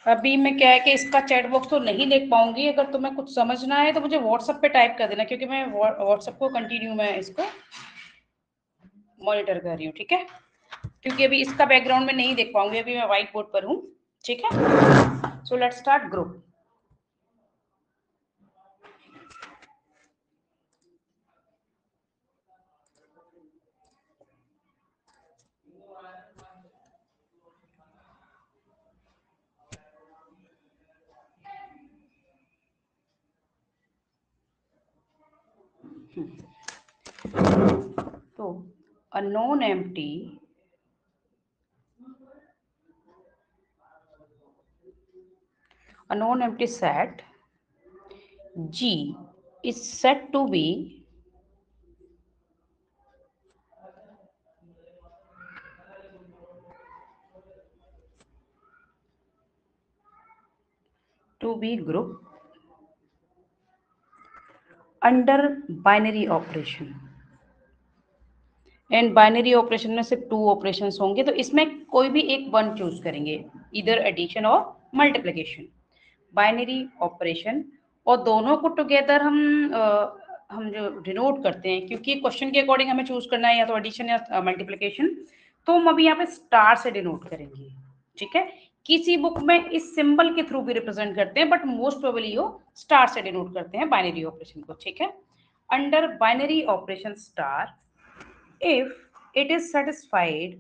अभी मैं क्या है कि इसका चैट बॉक्स तो नहीं देख पाऊंगी, अगर तुम्हें कुछ समझना है तो मुझे व्हाट्सएप पे टाइप कर देना, क्योंकि मैं व्हाट्सएप को कंटिन्यू मैं इसको मॉनिटर कर रही हूँ, ठीक है। क्योंकि अभी इसका बैकग्राउंड में नहीं देख पाऊंगी, अभी मैं व्हाइट बोर्ड पर हूँ, ठीक है। So let's start group. तो a non-empty set G is said to be group under binary operation। And binary operation में सिर्फ 2 ऑपरेशंस होंगे, तो इसमें कोई भी एक वन चूज करेंगे, इधर एडिशन और मल्टीप्लिकेशन, बाइनरी ऑपरेशन। और दोनों को टुगेदर हम जो डिनोट करते हैं, क्योंकि क्वेश्चन के अकॉर्डिंग हमें चूज करना है या तो एडिशन या मल्टीप्लिकेशन, तो हम अभी यहाँ पे स्टार से डिनोट करेंगे, ठीक है। किसी बुक में इस सिंबल के थ्रू भी रिप्रेजेंट करते हैं, बट मोस्ट प्रोबेबली वो स्टार से डिनोट करते हैं बाइनरी ऑपरेशन को, ठीक है। Under binary operation star, if it is satisfied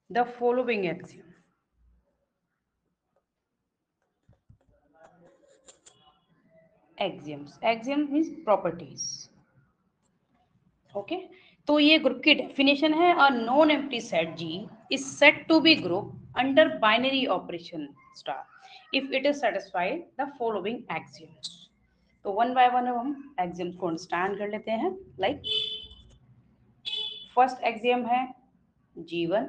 the following axiom, axiom means properties, okay. तो ये ग्रुप की डेफिनेशन है, a non empty set G is set to be group under binary operation star if it is satisfied the following axioms. तो one by one हम axioms को understand कर लेते हैं। लाइक फर्स्ट एक्सियम है G1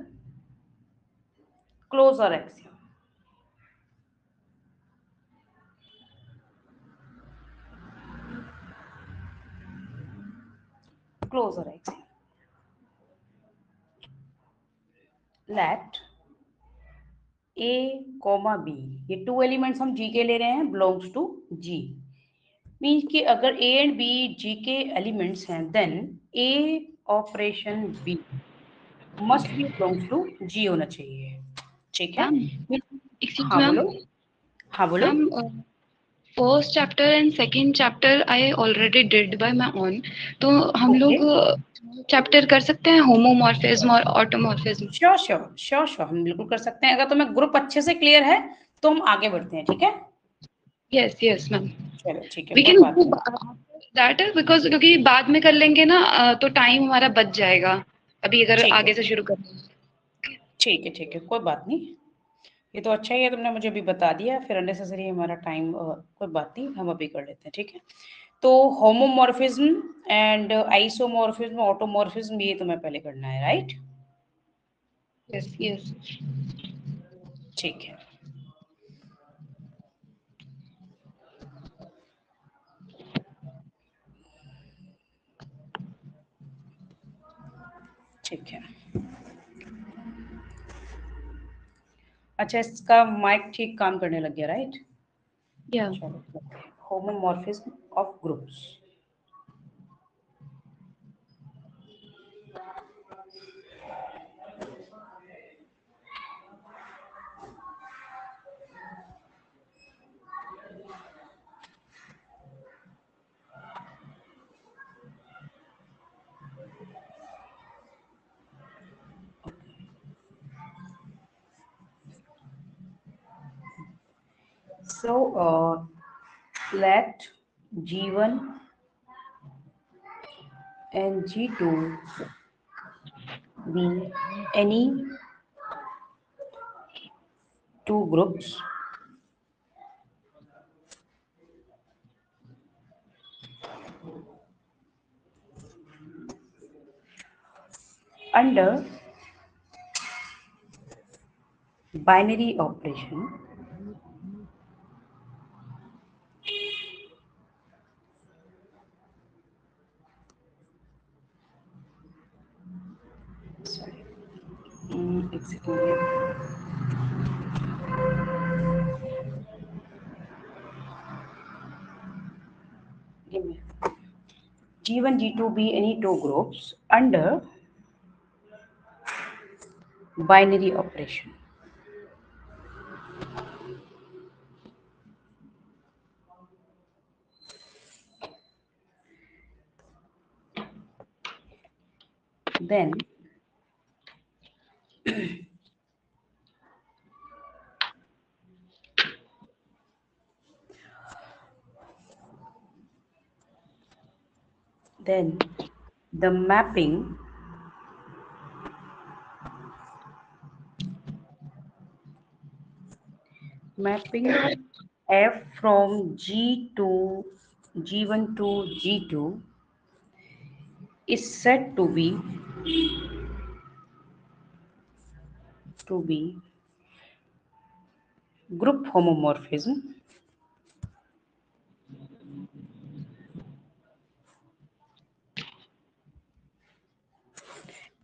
closure axiom. Closure axiom, let a comma b, ये 2 elements हम जी के ले रहे हैं, बिलोंग्स टू जी। मीन्स कि अगर ए एंड बी जी के एलिमेंट्स हैं, then a operation b must be belongs to G होना चाहिए, ठीक है। मैम, एक्सक्यूज हाँ मैम। बोलो, हाँ बोलो। Ma'am, first chapter and second chapter I already did by my own, तो हम ओके, लोग चैप्टर कर सकते हैं होमोमॉर्फिज्म और automorphism. Sure sure sure sure, हम बिल्कुल कर सकते हैं। अगर तुम्हें ग्रुप अच्छे से क्लियर है तो हम आगे बढ़ते हैं, ठीक है। यस यस मैम, चलो ठीक है, वी कोई कैन बात डू नहीं। दैट इज बिकॉज क्योंकि बाद में कर लेंगे ना, तो टाइम हमारा बच जाएगा अभी अगर ठीक है आगे से शुरू करें। ठीक है ठीक है, कोई बात नहीं। ये तो अच्छा ही है, तुमने मुझे अभी बता दिया, फिर अननेसेसरी हमारा टाइम, कोई बात नहीं, हम अभी कर लेते हैं, ठीक है। तो होमोमॉर्फिज्म एंड आइसोमॉर्फिज्म ऑटोमॉर्फिज्म ये तुम्हें पहले करना है, राइट। यस यस ठीक है, ठीक है। अच्छा, इसका माइक ठीक काम करने लग गया, राइट। या चलो, homomorphism of groups. So let G1 and G2 be any two groups under binary operation sorry, एक second. Give me G1, G2 be any two groups under binary operation. Then the mapping F from G to G1 to G2 is said to be group homomorphism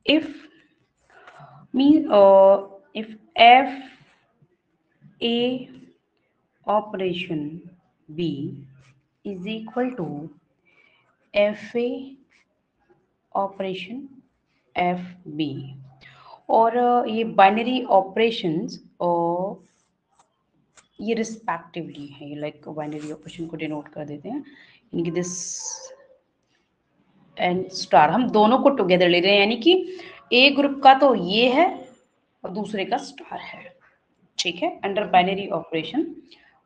if if F A operation B is equal to F A operation F B और ये binary operations और ये respectively है, like binary operation को denote कर देते हैं इनकी दिस एंड स्टार, हम दोनों को टुगेदर ले रहे हैं, यानी कि ए ग्रुप का तो ये है और दूसरे का स्टार है, ठीक है, अंडर बाइनरी ऑपरेशन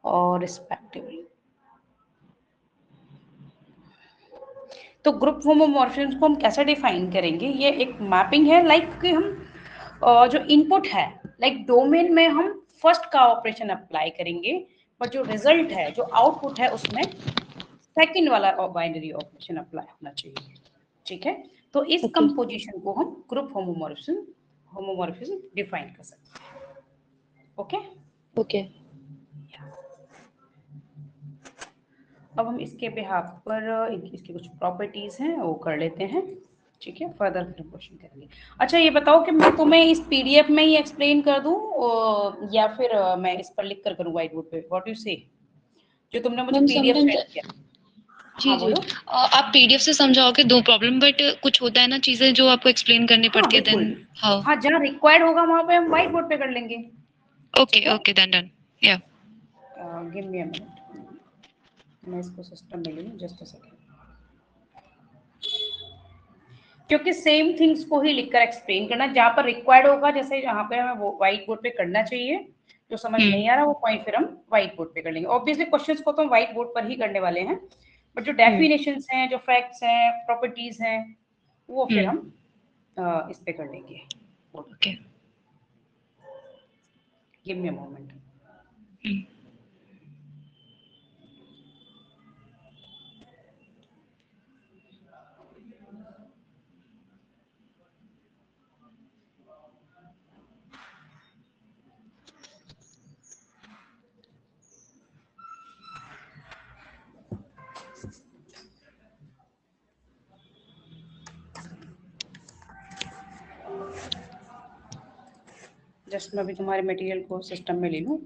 और रिस्पेक्टिवली। तो ग्रुप होमोमॉर्फिज्म को हम कैसे डिफाइन करेंगे? ये एक मैपिंग है, लाइक कि हम जो इनपुट है, लाइक डोमेन में हम फर्स्ट का ऑपरेशन अप्लाई करेंगे, पर जो रिजल्ट है, जो आउटपुट है, उसमें सेकंड वाला बाइनरी ऑपरेशन अप्लाई होना चाहिए, ठीक है। तो इस कंपोजिशन को हम ग्रुप होमोमॉर्फिज्म डिफाइन कर सकते हैं। Okay okay. अब हम इसके बिहाफ पर इसकी कुछ प्रॉपर्टीज हैं वो कर लेते हैं, ठीक है, फर्दर फिर क्वेश्चन करेंगे। अच्छा ये बताओ कि मैं तुम्हें इस पीडीएफ में ही एक्सप्लेन कर दूं या फिर मैं इस पर लिख कर करूं व्हाइट बोर्ड पे? व्हाट यू से? जो तुमने मुझे पीडीएफ सेंड किया। जी जी, आप पीडीएफ से समझाओगे नो प्रॉब्लम, बट कुछ होता है ना चीजें जो आपको एक्सप्लेन करनी पड़ती है, देन हाउ? हाँ, जहाँ रिक्वायर्ड होगा वहां पे हम व्हाइट बोर्ड पे कर लेंगे। ओके ओके, देन डन, या गिव मी अ मिनट, मैं इसको सिस्टम में लूँ, जस्ट अ सेकंड, क्योंकि सेम थिंग्स को ही लिखकर एक्सप्लेन करना, जहाँ पर रिक्वायर्ड होगा, जैसे यहाँ पे हमें वो व्हाइट बोर्ड पे करना चाहिए, जो समझ नहीं आ रहा वो पॉइंट फिर हम व्हाइट बोर्ड पे कर लेंगे। ऑब्वियसली क्वेश्चंस को तो हम व्हाइट बोर्ड पर ही करने वाले हैं, बट जो डेफिनेशंस हैं, जो फैक्ट्स हैं, प्रॉपर्टीज हैं, वो फिर हम इस पे कर लेंगे। Okay, give me a moment. Just मैं अभी तुम्हारे मटेरियल को सिस्टम में ले लूँ,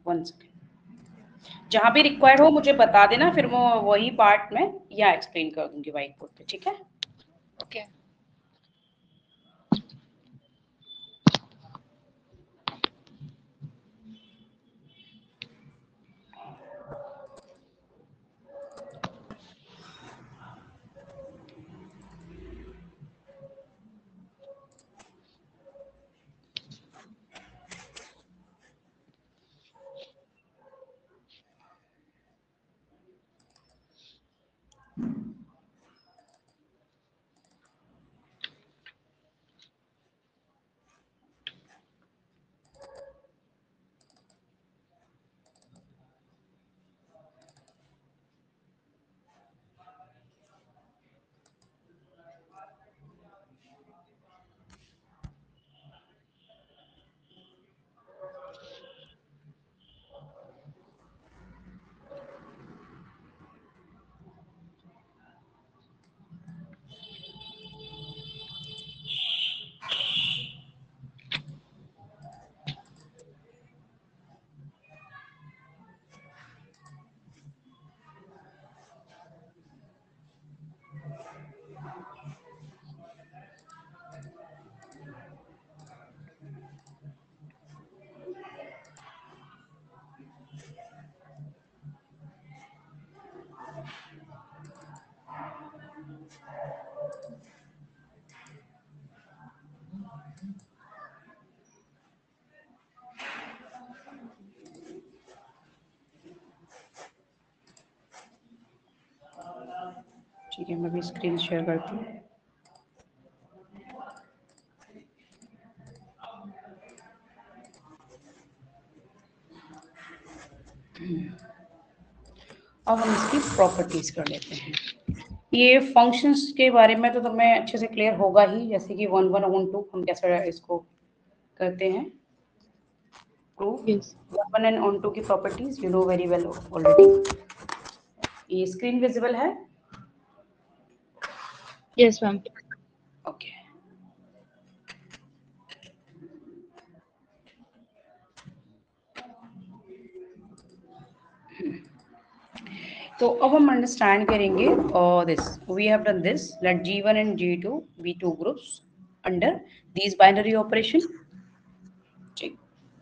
1 सेकेंड। जहाँ भी रिक्वायर्ड हो मुझे बता देना, फिर मैं वही पार्ट में यहाँ एक्सप्लेन कर दूंगी व्हाइट बोर्ड पे, ठीक है? ओके। ठीक है, मैं भी स्क्रीन शेयर करती हूँ। अब हम इसकी प्रॉपर्टीज कर लेते हैं। ये फंक्शंस के बारे में तो तुम्हें अच्छे से क्लियर होगा ही, जैसे कि 1 1 1 2 हम कैसे इसको करते हैं प्रूफ। 1 1 and 1 2 की properties you know very well already. ये स्क्रीन विजिबल है? Yes ma'am. ओके, तो अब हम अंडरस्टैंड करेंगे this we have done this, let G1 and G2 be two groups under these binary operation। ठीक,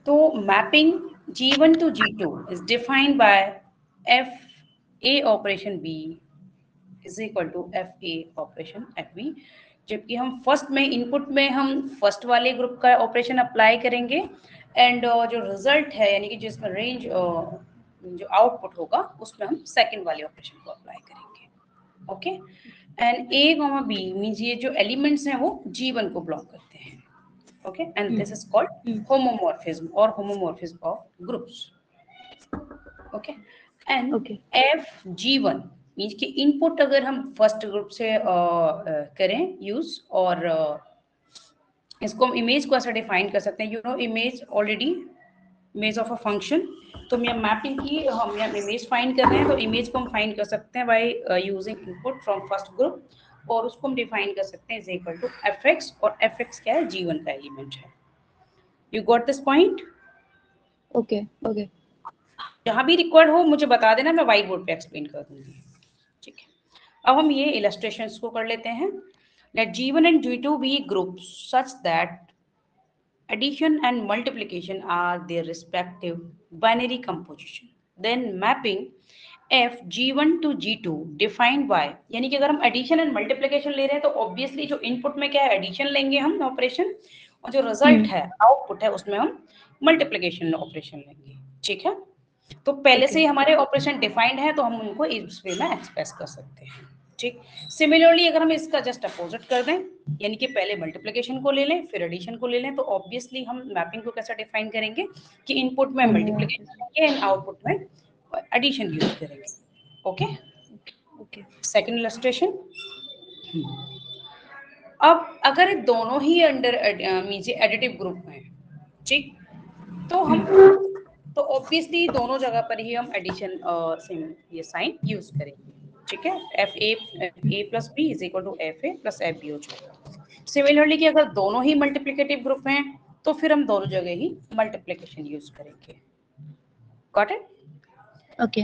तो mapping G1 to G2 is defined by FA operation B is equal to FA operation FB। जबकि हम first में input में हम first वाले group का operation apply करेंगे एंड जो रिजल्ट है यानी कि जिसमें रेंज जो आउटपुट होगा उसमें हम सेकंड वाले ऑपरेशन को अप्लाई करेंगे। Okay, and A comma B means ये जो एलिमेंट्स हैं वो G1 को बिलोंग करते हैं। Okay, and this is called homomorphism और homomorphism of groups. Okay, and FG1 means कि इनपुट अगर हम फर्स्ट ग्रुप से करें यूज और इसको हम इमेज को ऐसा डिफाइन कर सकते हैं, you know image already, image of a function. तो मैं मैपिंग की हम इमेज फाइंड कर रहे हैं, तो इमेज को हम फाइंड कर सकते हैं by using input from first group और उसको हम डिफाइन कर सकते हैं इज इक्वल टू fx और fx क्या है? G1 का एलिमेंट है। You got this point? Okay okay, जहां भी रिक्वायर्ड हो मुझे बता देना, मैं व्हाइट बोर्ड पे एक्सप्लेन कर दूंगी। ठीक है, अब हम ये इलस्ट्रेशंस को कर लेते हैं। Let G1 and G2 be groups such that addition and multiplication are their respective binary composition, then mapping f G1 to G2 defined by, यानी कि अगर हम एडिशन एंड मल्टीप्लिकेशन ले रहे हैं तो ऑब्वियसली जो इनपुट में क्या है एडिशन लेंगे हम ऑपरेशन, और जो रिजल्ट है आउटपुट है उसमें हम मल्टीप्लिकेशन ऑपरेशन लेंगे। ठीक है, तो पहले से ही हमारे ऑपरेशन डिफाइंड है तो हम उनको इस वे में एक्सप्रेस कर सकते हैं। ठीक, सिमिलरली अगर हम इसका जस्ट अपोजिट कर दें, यानी कि पहले मल्टीप्लिकेशन को ले लें फिर एडिशन को ले लें, तो ऑब्वियसली हम मैपिंग को कैसे डिफाइन करेंगे कि इनपुट में मल्टीप्लिकेशन लेंगे एंड आउटपुट में एडिशन यूज करेंगे। Okay okay, second illustration. अब अगर दोनों ही अंडर मींस एडिटिव ग्रुप में, ठीक, तो हम तो ऑब्वियसली दोनों जगह पर ही हम एडिशन ये साइन यूज करेंगे। ठीक है, F A plus B is equal to F A plus F B हो जाएगा। सिमिलरली कि अगर दोनों ही मल्टीप्लिकेटिव ग्रुप हैं तो फिर हम दोनों जगह ही मल्टीप्लिकेशन यूज करेंगे। Got it? ओके,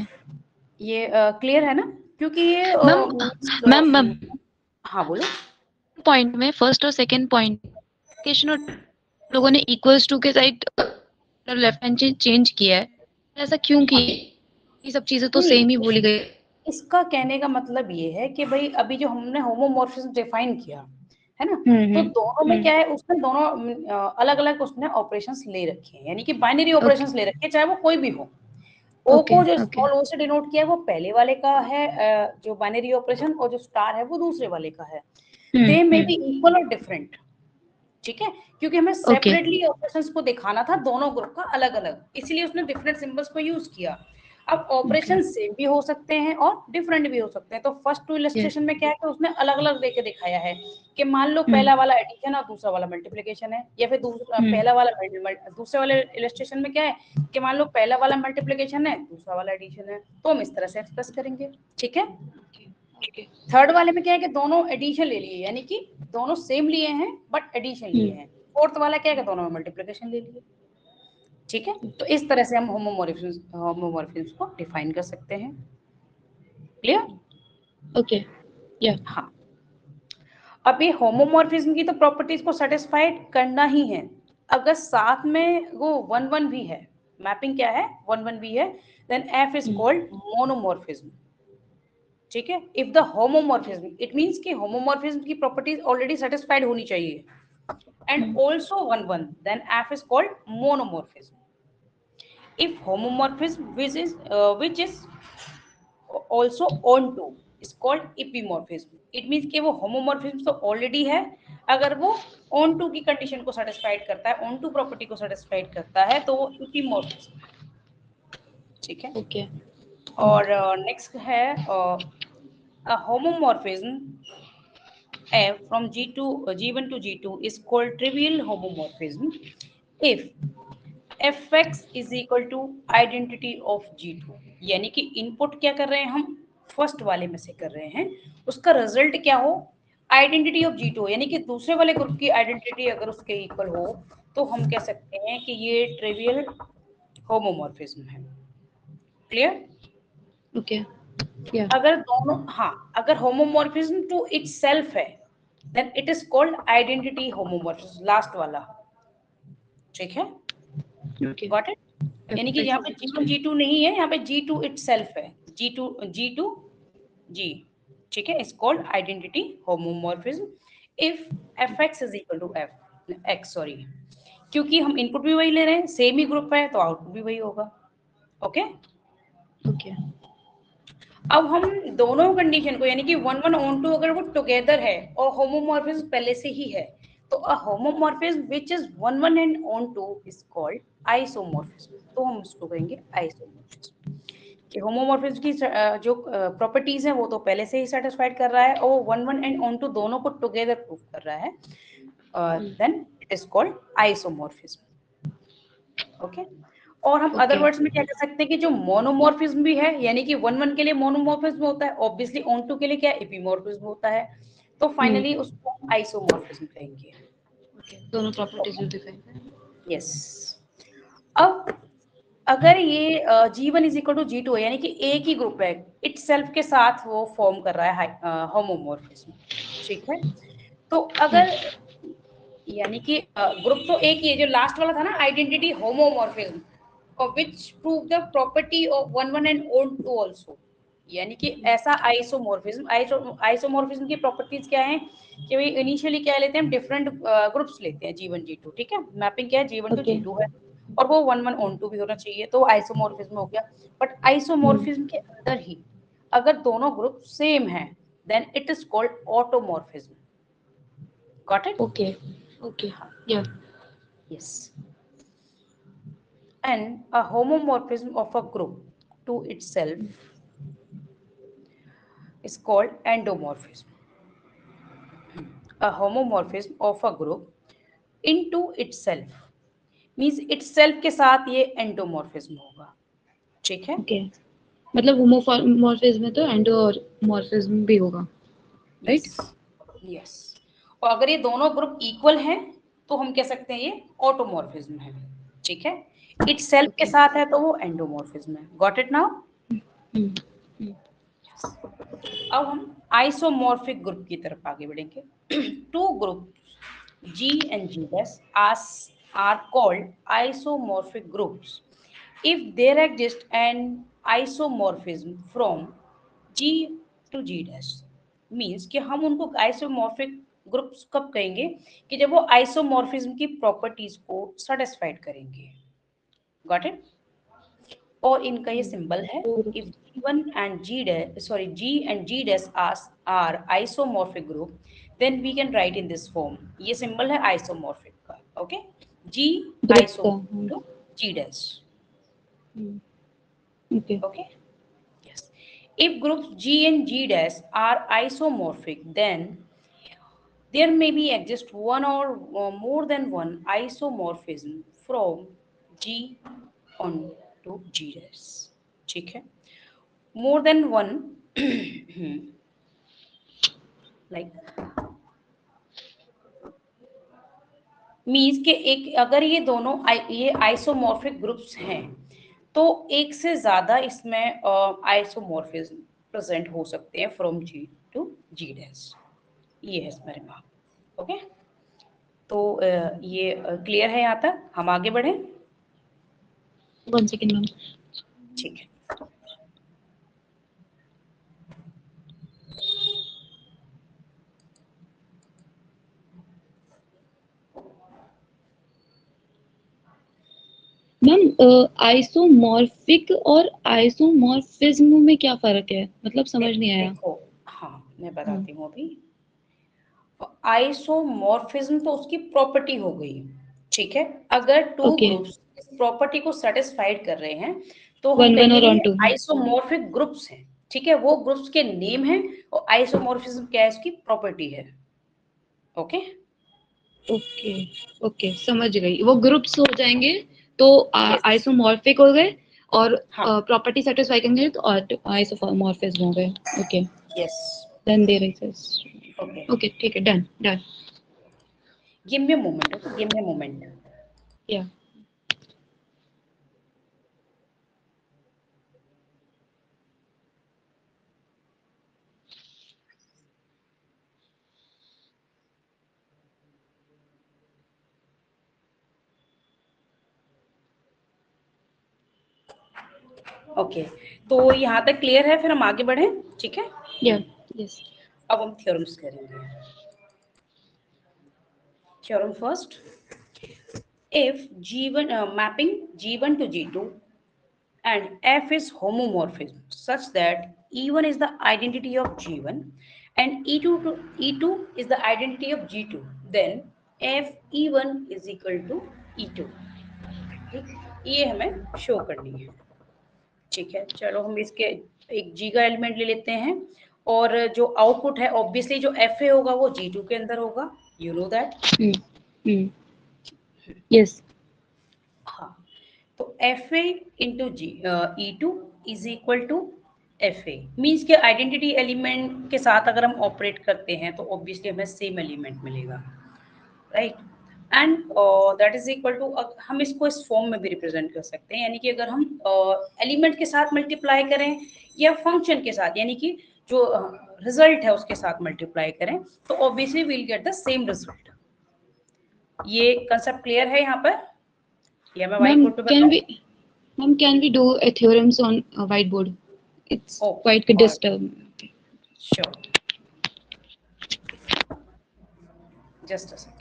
ये क्लियर है ना? क्योंकि ये मैम हाँ बोलो। पॉइंट में फर्स्ट और सेकंड पॉइंट लोगों ने इक्वल्स टू के साइड लेफ्ट हैंड चेंज किया है, ऐसा क्यों किया? ये सब चीजें तो सेम ही बोली गई। इसका कहने का मतलब ये है कि भाई अभी जो हमने होमोमॉर्फिज्म डिफाइन किया है ना, तो दोनों में क्या है उसने दोनों अलग अलग उसने ऑपरेशंस ले रखे हैं, यानी कि बाइनरी ऑपरेशंस ले रखे हैं, चाहे वो कोई भी हो। ओ को जो स्मॉल ओ से डिनोट किया है वो पहले वाले का है जो बाइनरी ऑपरेशन, और जो स्टार है वो दूसरे वाले का है। दे मे बी इक्वल और डिफरेंट। ठीक है, क्योंकि हमें सेपरेटली ऑपरेशंस को दिखाना था दोनों ग्रुप का अलग अलग, इसलिए उसने डिफरेंट सिंबल्स को यूज किया। अब ऑपरेशन सेम भी हो सकते हैं और डिफरेंट भी हो सकते हैं, तो फर्स्ट टू इलस्ट्रेशन में क्या है कि उसने अलग अलग देके दिखाया है कि मान लो पहला वाला एडिशन और दूसरा वाला मल्टीप्लिकेशन है, या फिर पहला वाला दूसरे वाले इलस्ट्रेशन में क्या है कि मान लो पहला वाला मल्टीप्लिकेशन है दूसरा वाला एडिशन है, तो हम इस तरह से एक्सप्रेस करेंगे। ठीक है, थर्ड वाले में क्या है कि दोनों एडिशन ले लिए, यानी कि दोनों सेम लिए हैं बट एडिशन लिए हैं। फोर्थ वाला क्या है कि दोनों मल्टीप्लिकेशन ले लिए। ठीक है, तो इस तरह से हम होमोमॉर्फिज्म को डिफाइन कर सकते हैं। क्लियर? ओके, या हाँ, अब ये होमोमॉर्फिज्म की तो प्रॉपर्टीज को सेटिस्फाइड करना ही है। अगर साथ में वो 1 1 भी है, मैपिंग क्या है 1 1 भी है, then f is called monomorphism. ठीक है, if the homomorphism it means कि होमोमॉर्फिज्म की प्रॉपर्टीज ऑलरेडी सेटिस्फाइड होनी चाहिए, and also 1 1, then f is called monomorphism. If homomorphism which is also on to, is called epimorphism. It means कि वो homomorphism तो already है, अगर वो ऑन टू की कंडीशन को सेटिस्फाइड करता है, ऑन टू प्रॉपर्टी को सेटिस्फाइड करता है, तो वो एपिमॉर्फिज्म है। ठीक है। ओके। और नेक्स्ट है homomorphism from G1 to G2 is called trivial homomorphism if fx is equal to identity of G2। यानी कि इनपुट क्या कर रहे हैं हम, फर्स्ट वाले में से कर रहे हैं, उसका रिजल्ट क्या हो, आइडेंटिटी ऑफ G2, यानी कि दूसरे वाले ग्रुप की आइडेंटिटी अगर उसके इक्वल हो तो हम कह सकते हैं कि ये ट्रिवियल होमोमॉर्फिज्म है। क्लियर? ओके। या अगर दोनों, हाँ, अगर होमोमॉर्फिज्म टू इटसेल्फ है then it is called identity homomorphism, last वाला। ठीक है, ओके। Got it? यानी कि यहाँ पे G1 G2 नहीं है, यहाँ पे G2 इटसेल्फ है, G2 G। ठीक है, is called identity homomorphism if fx is equal to x, sorry, क्योंकि हम इनपुट भी वही ले रहे हैं, सेम ही ग्रुप है, तो आउटपुट भी वही होगा। ओके। ओके। अब हम दोनों कंडीशन को, यानी कि 1 1 ऑन 2 अगर वो टुगेदर है और होमोमॉर्फिज्म पहले से ही है, तो a homomorphism which is 1 1 and on 2 is called isomorphism. तो हम उसको कहेंगे आइसोमॉर्फिज्म कि होमोमॉर्फिज्म की जो प्रॉपर्टीज हैं वो तो पहले से ही सेटिस्फाइड कर रहा है और वो 1 1 एंड ऑन 2 दोनों को टुगेदर प्रूव कर रहा है, then it is called isomorphism. Okay. और हम अदर ओके। वर्ड्स में क्या कह सकते हैं कि जो मोनोमॉर्फिज्म भी है, यानी कि 1 1 के लिए मोनोमॉर्फिज्म होता है, ऑब्वियसली ऑन 2 के लिए क्या एपिमॉर्फिज्म होता है, तो फाइनली उसको हम आइसोमॉर्फिज्म कहेंगे। ओके, दोनों प्रॉपर्टीज में डिफाइन करें। यस। अब अगर ये G1 is equal to G2 है, यानी कि एक ही ग्रुप है, इट सेल्फ के साथ वो फॉर्म कर रहा है होमोमॉर्फिज्म। ठीक है, तो अगर यानी कि ग्रुप तो एक ही है, जो लास्ट वाला था ना आइडेंटिटी होमोमॉर्फिज्म, और विच prove the property of 1 1 and on 2 also, यानी कि ऐसा आइसोमॉर्फिज्म। आइसोमॉर्फिज्म की प्रॉपर्टीज क्या है कि भाई इनिशियली क्या लेते हैं हम, डिफरेंट ग्रुप्स लेते हैं G1 G2। ठीक है, मैपिंग क्या है, G1 टू ओके। G2 है और वो 1 1 ऑन 2 भी होना चाहिए, तो आइसोमॉर्फिज्म हो गया। बट आइसोमॉर्फिज्म के अंदर ही अगर दोनों ग्रुप सेम है then it is called automorphism. Got it? Okay. Okay. या Yes. And a homomorphism of a group to itself is called endomorphism. A homomorphism of a group into itself means itself के साथ ये endomorphism होगा। ठीक है? Okay, मतलब homomorphism में तो एंडोमॉर्फिज्म भी होगा, राइट? Yes. Yes. और अगर ये दोनों ग्रुप इक्वल हैं तो हम कह सकते हैं ये ऑटोमॉर्फिज्म है। ठीक है, itself के ओके। साथ है तो वो एंडोमॉर्फिज्म है। Got it now? अब हम आइसोमॉर्फिक ग्रुप की तरफ आगे बढ़ेंगे। Two group G and G dash are called isomorphic groups if there exists an isomorphism from G to G dash। Means कि हम उनको आइसोमॉर्फिक ग्रुप्स कब कहेंगे कि जब वो आइसोमॉर्फिज्म की प्रॉपर्टीज को सेटिस्फाइड करेंगे। Got it? और इनका ये सिंबल है, if G1 and G and G dash are isomorphic group then we can write in this form। ये सिंबल है आइसोमॉर्फिक का। ओके, G ग्रुप का। isomorphic to G dash। Okay. Okay, yes। If groups G and G dash are isomorphic then there may be exist one or more than one isomorphism from G on to G dash। ठीक है, more than one like means के एक, अगर ये दोनों ये isomorphic groups हैं तो एक से ज्यादा इसमें आइसोमॉर्फिज्म प्रेजेंट हो सकते हैं from G to G dash. ये है इसमें रिमार्क। ओके, तो ये क्लियर है यहाँ तक? हम आगे बढ़े? 1 सेकंड मैम। ठीक है। मैम, आइसोमॉर्फिक और आइसोमॉर्फिज्म में क्या फर्क है, मतलब समझ नहीं आया। देखो मैं बताती हूँ अभी। आइसोमॉर्फिज्म तो उसकी प्रॉपर्टी हो गई, ठीक है। अगर टू Okay. ग्रुप्स इस प्रॉपर्टी को सेटिस्फाइड कर रहे हैं तो हम One कहेंगे or on ये two. आइसोमॉर्फिक ग्रुप्स हैं, ठीक है। वो ग्रुप्स के नेम है और आइसोमॉर्फिज्म क्या है, इसकी प्रॉपर्टी है। ओके ओके ओके, समझ गई। वो ग्रुप्स हो जाएंगे तो यस आइसोमॉर्फिक हो गए, और हाँ प्रॉपर्टी सेटिस्फाई करेंगे तो आइसोमॉर्फिज्म हो गए। Okay, yes then there is. Okay okay, ठीक है, done done. Give me a moment, okay give me a moment. या ओके तो यहाँ तक क्लियर है, फिर हम आगे बढ़े, ठीक है। या यस। अब हम थ्योरम्स करेंगे। Theorem first, if G1 mapping G1 to G2 and F is homomorphism such that E1 is the identity of G1 and E2 is the identity of G2, then F E1 is equal to E2। ठीक, ये हमें show करनी है, ठीक है। चलो हम इसके एक जी का एलिमेंट ले लेते हैं, और जो आउटपुट है ऑब्वियसली जो एफ ए होगा वो G2 के अंदर होगा, यू नो दैट। यस। हाँ, तो F A into G E two is equal to F A, means के आइडेंटिटी एलिमेंट के साथ अगर हम ऑपरेट करते हैं तो ऑब्वियसली हमें सेम एलिमेंट मिलेगा, right. And that is equal to, हम इसको इस फॉर्म में भी रिप्रेजेंट कर सकते हैं, यानी कि अगर हम एलिमेंट के साथ मल्टीप्लाई करें या फंक्शन के साथ, यानी कि जो रिजल्ट है उसके साथ मल्टीप्लाई करें, तो obviously we'll get the same result. ये कंसेप्ट क्लियर है यहाँ पर, या मैं व्हाइट मैम बोर्ड पे कैन बताऊं? We ma'am can we do theorems on whiteboard? It's Okay, quite all right, disturbing. sure. Just a second.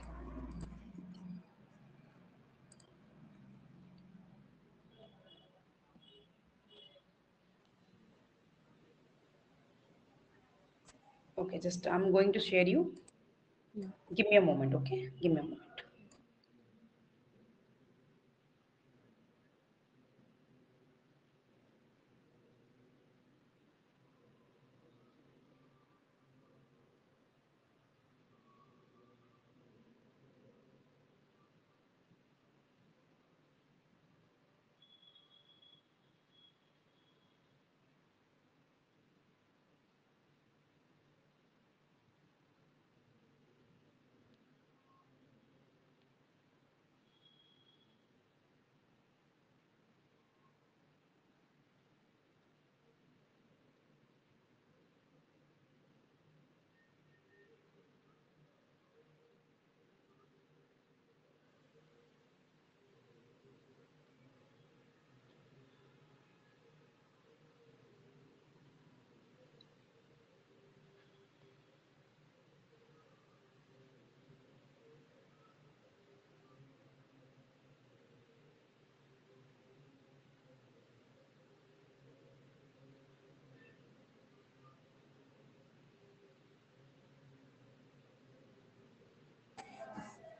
Okay, just I'm going to share you. Give me a moment, okay? Give me a moment.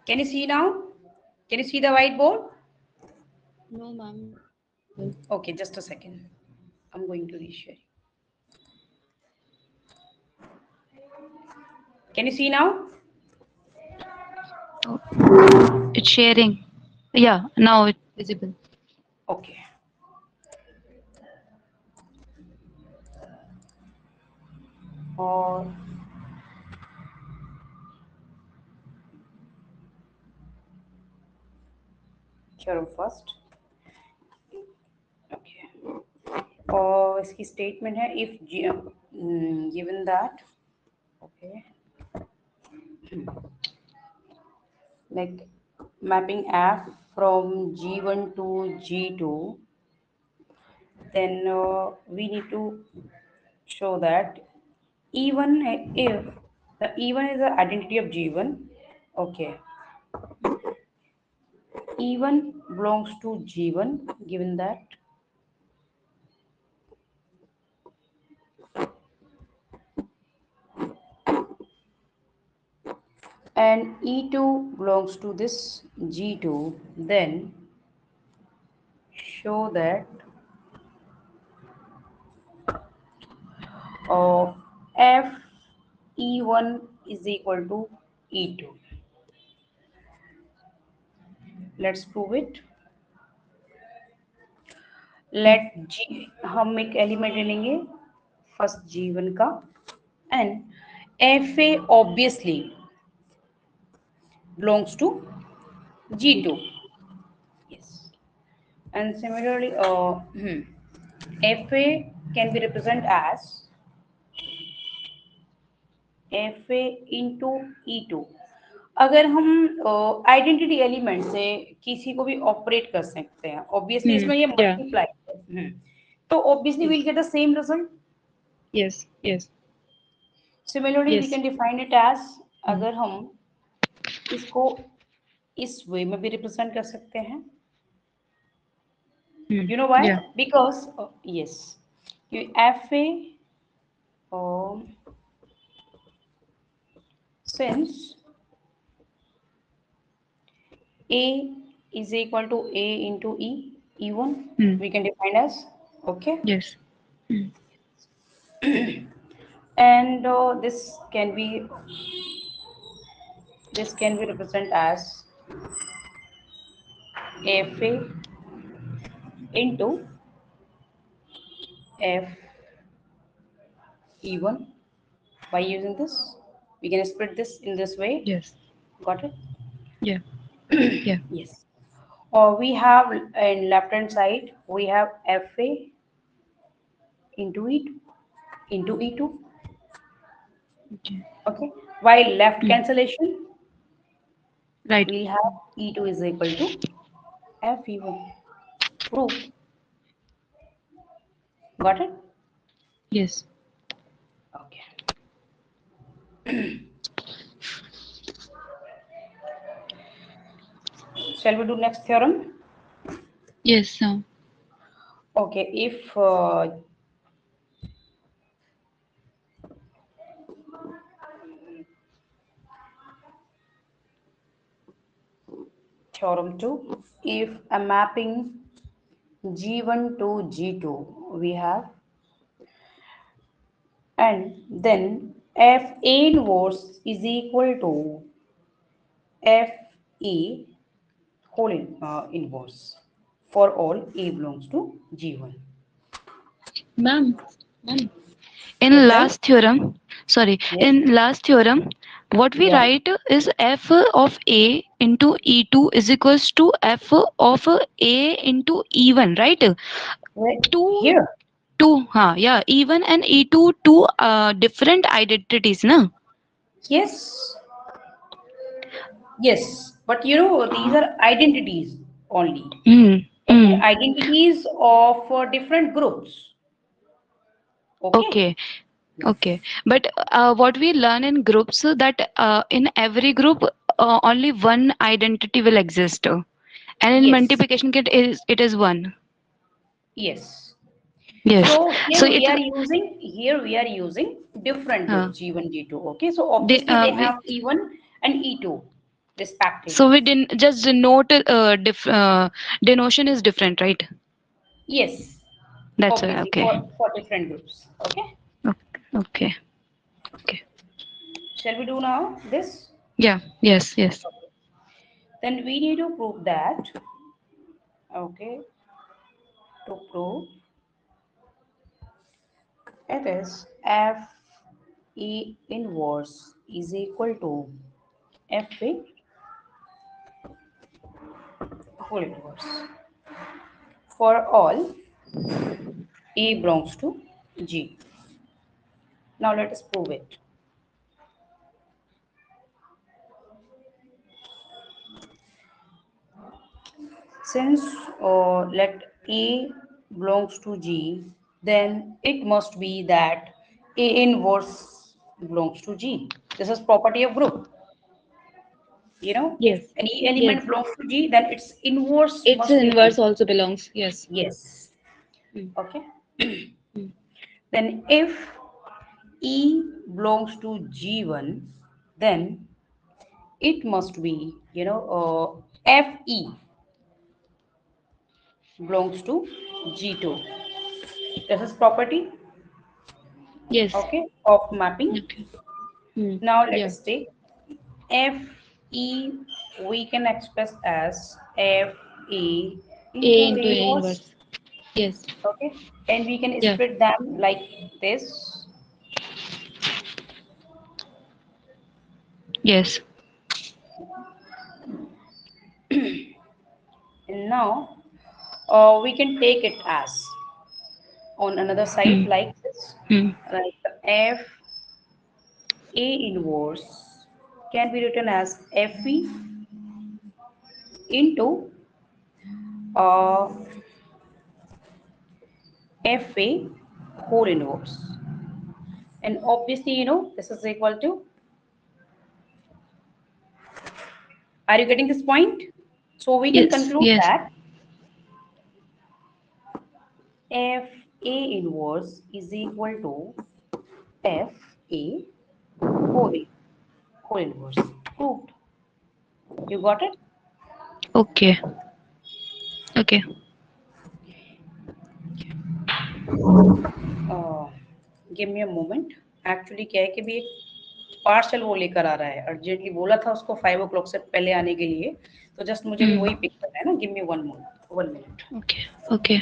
Can you see now? Can you see the whiteboard? No, ma'am. Okay, just a second. I'm going to reshare. Can you see now? Oh, it's sharing. Yeah, now it's visible. Okay. और चलो first, okay, और इसकी statement है if given that, okay, like mapping f from G1 to G2, then we need to show that E1, if the E1 is the identity of G1, okay, E1 belongs to G1, given that and E2 belongs to this G2, then show that F E1 is equal to E2. Let's prove it. Let G, हम एक element लेंगे first G1 का, and FA obviously belongs to G2. Yes. And similarly, FA can be represented as FA into E2. अगर हम identity element से किसी को भी ऑपरेट कर सकते हैं, ऑब्वियसली इसमें ये मल्टीप्लाई है, तो obviously will get the same result. Yes, yes. Similarly we Yes. Can define it as, अगर हम इसको इस वे में भी रिप्रेजेंट कर सकते हैं. You know why? Yeah. Because yes, FA since A is equal to A into E1, we can define as, okay? Yes. And this can be represented as FA into FE1. By using this, we can split this in this way. Yes. Got it? Yeah. Yeah. Yes. Or we have in left hand side, we have FA into E2 into E2. Okay. Okay. While left cancellation, Right. we'll have E2 is equal to FE1. Proof. Got it? Yes. Okay. Shall we do next theorem? Yes. Okay. If theorem 2, if a mapping G1 to G2 we have, and then F A inverse is equal to F E whole inverse for all A belongs to G1. Ma'am. In Yes, last theorem, sorry, yes, in last theorem, what we yeah. write is F of A into E2 is equals to F of A into E1, right? Right. Two, Here, yeah, E1 and E2, two different identities, na? yes, yes. But you know, these are identities only. Okay, identities of different groups. Okay. Okay. Okay, but what we learn in groups that in every group only one identity will exist, and in Yes, multiplication kit is it is one. yes. Yes, So so here we are using different uh, groups G1, G2. Okay, so they, obviously they we have E1 and E2 so respectively. we didn't just denote denotion is different, right? Yes, That's why. obviously Okay. for different groups. Okay. Okay. Okay. Shall we do now this? Yeah. Yes. Yes. Then we need to prove that. Okay, to prove it is F E inverse is equal to F A whole inverse for all A belongs to G. Now let us prove it. Since let A belongs to G, then it must be that A inverse belongs to G. This is property of group. You know, if Yes. any Yes. element belongs to G, then its inverse Its must be inverse also. also belongs. Yes. Yes. Mm. Okay. Mm. Then if E belongs to G1, then it must be, Fe belongs to G2. This is property, Yes. okay, of mapping. Okay. Hmm. Now let Yeah. us take Fe, we can express as Fe A into into A A inverse, inverse. Yes. okay, and we can Yeah. split them like this. Yes. And now we can take it as on another side Hmm. like this, Hmm. like F A inverse can be written as Fe into uh, Fa whole inverse. And obviously, this is equal to, are you getting this point? So we can Yes. conclude Yes. that Fa inverse is equal to Fa whole, whole inverse. Proved. You got it? Okay. Okay. Uh, give me a moment. Actually क्या है कि भी एक parcel वो लेकर आ रहा है, urgently बोला था उसको 5 o'clock से पहले आने के लिए, तो जस्ट मुझे भी Hmm. वही पिक करना है ना. Give me 1 minute. Okay. Okay.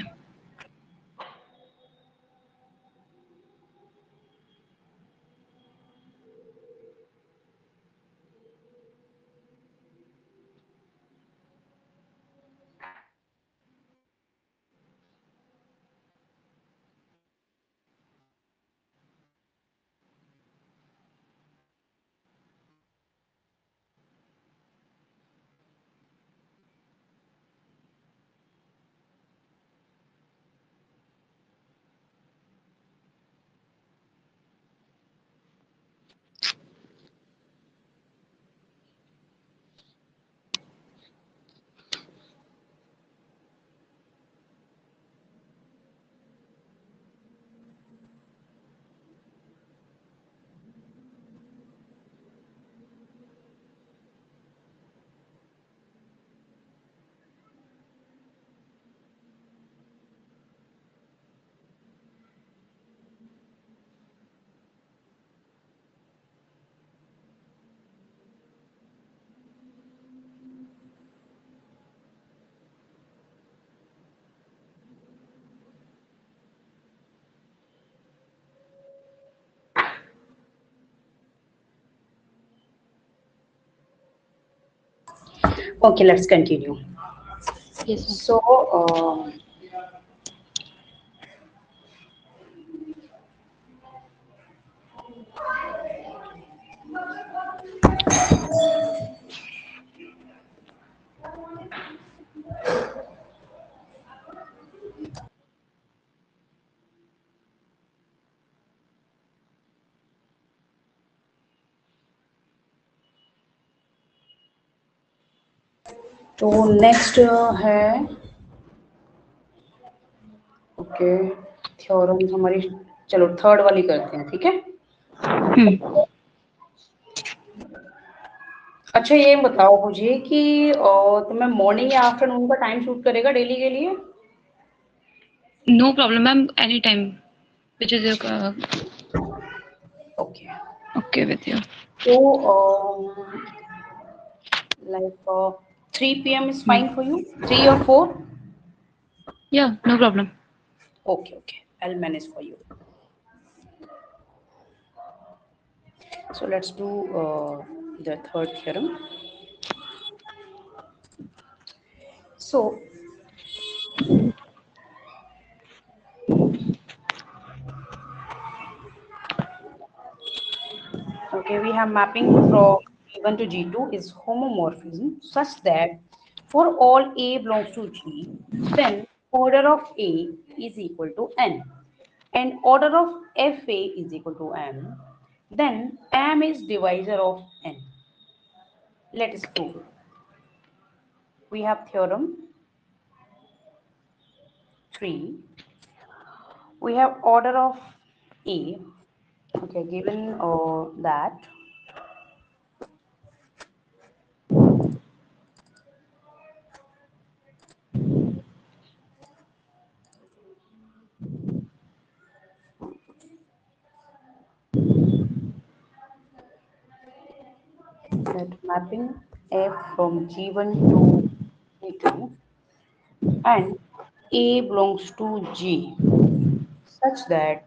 Okay, let's continue. Yes, ma'am. So, तो नेक्स्ट है, ओके, थ्योरम हमारी, चलो थर्ड वाली करते हैं, ठीक है. Hmm. अच्छा ये बताओ मुझे कि तुम्हें मॉर्निंग या आफ्टरनून का टाइम सूट करेगा डेली के लिए? No problem, ma'am. Anytime, which is your okay. okay with you. तो like 3 p.m. is Hmm. fine for you? 3 or 4? Yeah, no problem. Okay, okay. I'll manage for you. So let's do the third theorem. So, okay, we have mapping from G1 to G2 is homomorphism such that for all A belongs to G, then order of A is equal to N and order of FA is equal to M. Then M is divisor of N. Let us prove it. We have theorem 3. We have order of A. Okay, given that that mapping F from G1 to G2 and A belongs to G such that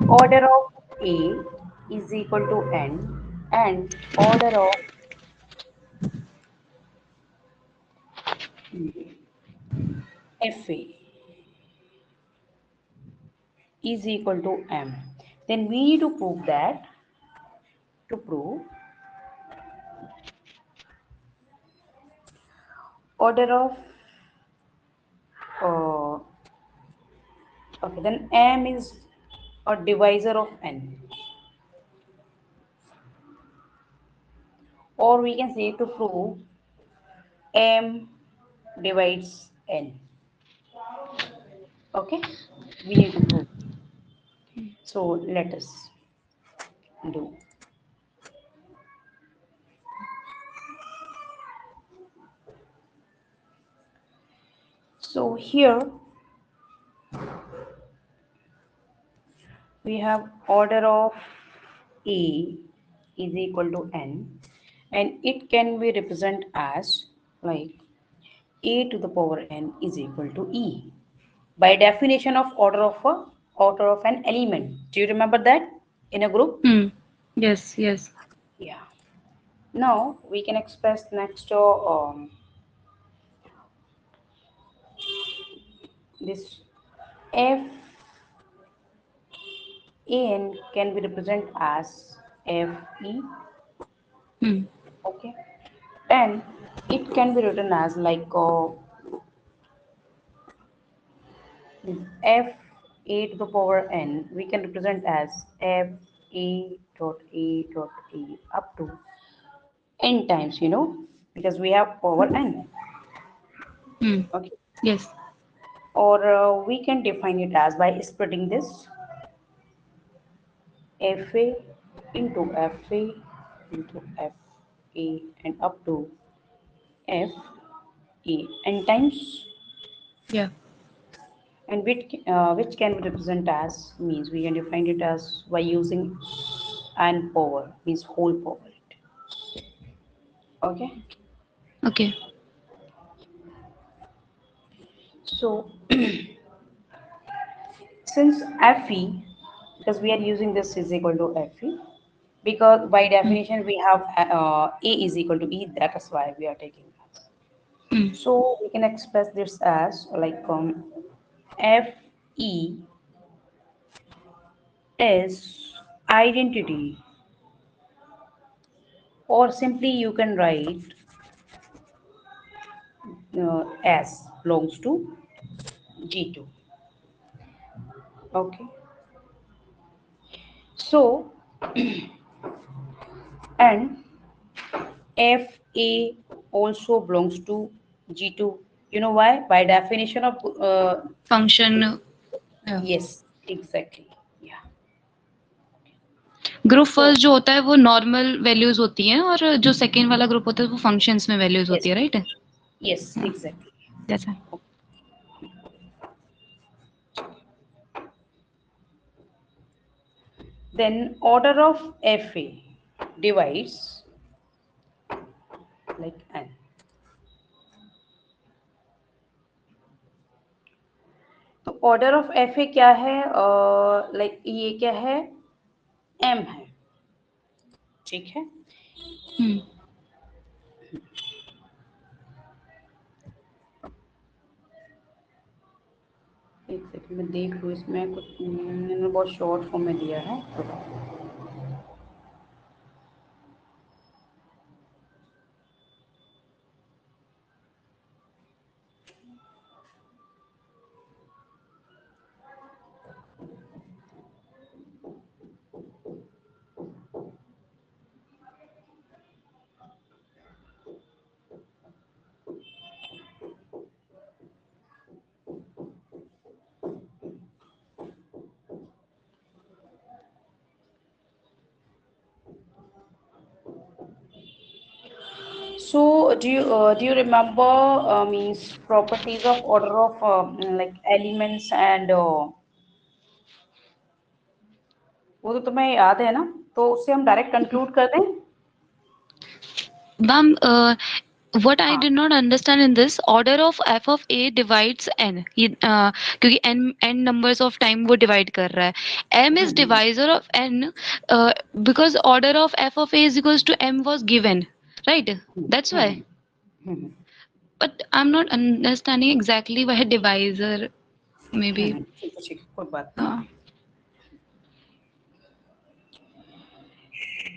order of A is equal to n and order of FA is equal to m. Then we need to prove that to prove order of uh, okay, then m is a divisor of n, or we can say to prove m divides n. Okay, we need to prove. So let us do. So here we have order of A is equal to n, and it can be represented as like A to the power n is equal to E by definition of order of an element. Do you remember that in a group? Yes, yes. Yeah. Now we can express next to this f an can be represented as f e. Hmm. Okay, and it can be written as like this f a to the power n. We can represent as f a dot a up to n times, because we have power n. Hmm. Okay, Yes. or we can define it as by splitting this fa into fa into fa and up to f e n times, Yeah. and which can be represented as means we can define it as by using and power means whole power it. Okay, Okay. so since fe, because we are using this is equal to fe, because by Hmm. definition we have a is equal to e, that is why we are taking that. Hmm. So we can express this as like fe is identity, or simply you can write s belongs to g2. Okay, so and fa also belongs to g2. You know why? By definition of Function. Yeah. yes, exactly. Yeah. Group So first जो होता है वो normal values होती हैं और जो second वाला group होता है वो फंक्शंस में वैल्यूज होती yes, है, राइट? yes, exactly. जैसा. Then order of fa divides like n. तो ऑर्डर ऑफ एफ ए क्या है, लाइक ये क्या है, एम है, ठीक है. हम्म. एक सेकंड में देख लूँ, इसमें कुछ मैंने बहुत शॉर्ट फॉर्म में दिया है तो. So do you remember means properties of order of like elements and वो तो तुम्हें याद है ना, तो उससे हम डायरेक्ट कंक्लूड कर दें. Ma'am, what I हाँ did not understand in this order of f of a divides n, ये क्योंकि n numbers of time वो divide कर रहा है, m is hmm divisor of n, because order of f of a is equals to m was given, right? That's why. Hmm But I'm not understanding exactly why divisor, maybe. ठीक है कोई बात नहीं. uh,